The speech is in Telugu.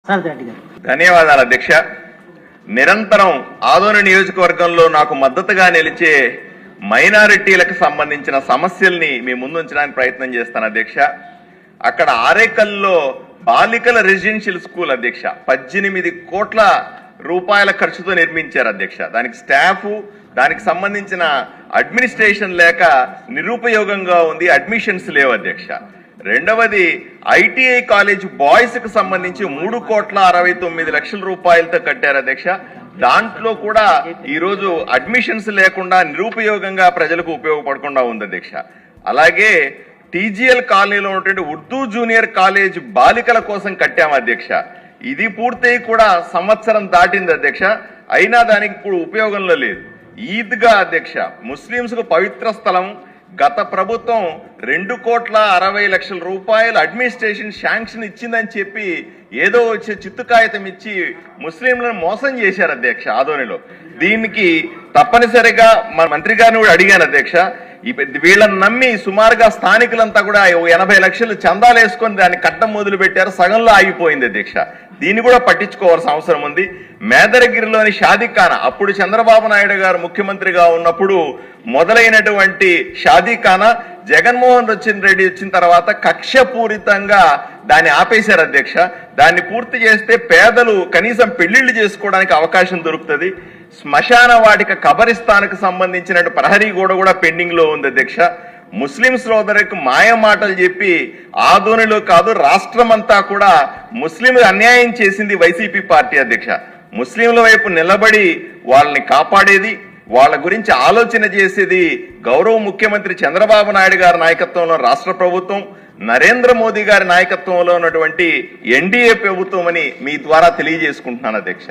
ధన్యవాదాలు అధ్యక్ష. నిరంతరం ఆదోని నియోజకవర్గంలో నాకు మద్దతుగా నిలిచే మైనారిటీలకు సంబంధించిన సమస్యల్ని మీ ముందు ఉంచడానికి ప్రయత్నం చేస్తాను అధ్యక్ష. అక్కడ ఆరేకల్లో బాలికల రెసిడెన్షియల్ స్కూల్ అధ్యక్ష 18 కోట్ల రూపాయల ఖర్చుతో నిర్మించారు అధ్యక్ష. దానికి స్టాఫ్, దానికి సంబంధించిన అడ్మినిస్ట్రేషన్ లేక నిరుపయోగంగా ఉంది, అడ్మిషన్స్ లేవు అధ్యక్ష. రెండవది ఐటీఐ కాలేజ్ బాయ్స్ కు సంబంధించి 3,69,00,000 రూపాయలతో కట్టారు అధ్యక్ష. దాంట్లో కూడా ఈ రోజు అడ్మిషన్స్ లేకుండా నిరుపయోగంగా ప్రజలకు ఉపయోగపడకుండా ఉంది అధ్యక్ష. అలాగే టీజీఎల్ కాలనీలో ఉన్నటువంటి ఉర్దూ జూనియర్ కాలేజ్ బాలికల కోసం కట్టాము అధ్యక్ష. ఇది పూర్తయి కూడా సంవత్సరం దాటింది అధ్యక్ష, అయినా దానికి ఇప్పుడు ఉపయోగంలో లేదు. ఈద్గా అధ్యక్ష ముస్లింస్ కు పవిత్ర స్థలం. గత ప్రభుత్వం 2,60,00,000 రూపాయలు అడ్మినిస్ట్రేషన్ శాంక్షన్ ఇచ్చిందని చెప్పి ఏదో వచ్చే చిత్తు కాగితం ఇచ్చి ముస్లింలను మోసం చేశారు అధ్యక్ష ఆదోనిలో. దీనికి తప్పనిసరిగా మన మంత్రి గారిని కూడా అడిగాను అధ్యక్ష. వీళ్ళని నమ్మి సుమారుగా స్థానికులంతా కూడా 80 లక్షలు చందాలు వేసుకొని దాన్ని కట్టం మొదలు పెట్టారు, సగంలో ఆగిపోయింది అధ్యక్ష. దీన్ని కూడా పట్టించుకోవాల్సిన అవసరం ఉంది. మేదరగిరిలోని షాదీఖానా అప్పుడు చంద్రబాబు నాయుడు గారు ముఖ్యమంత్రిగా ఉన్నప్పుడు మొదలైనటువంటి షాదీఖానా జగన్మోహన్ రెడ్డి వచ్చిన తర్వాత కక్షపూరితంగా దాన్ని ఆపేశారు అధ్యక్ష. దాన్ని పూర్తి చేస్తే పేదలు కనీసం పెళ్లిళ్లు చేసుకోవడానికి అవకాశం దొరుకుతుంది. శ్మశాన వాటిక కబరిస్తానికి సంబంధించిన ప్రహరీ కూడా పెండింగ్ లో ఉంది అధ్యక్ష. ముస్లిం సోదరులకు మాయ మాటలు చెప్పి ఆదోనిలో కాదు రాష్ట్రమంతా కూడా ముస్లింలు అన్యాయం చేసింది వైసీపీ పార్టీ అధ్యక్ష. ముస్లింల వైపు నిలబడి వాళ్ళని కాపాడేది, వాళ్ళ గురించి ఆలోచన చేసేది గౌరవ ముఖ్యమంత్రి చంద్రబాబు నాయుడు గారి నాయకత్వంలో రాష్ట్ర ప్రభుత్వం, నరేంద్ర మోదీ గారి నాయకత్వంలో ఉన్నటువంటి ఎన్డీఏ ప్రభుత్వం అని మీ ద్వారా తెలియజేసుకుంటున్నాను అధ్యక్ష.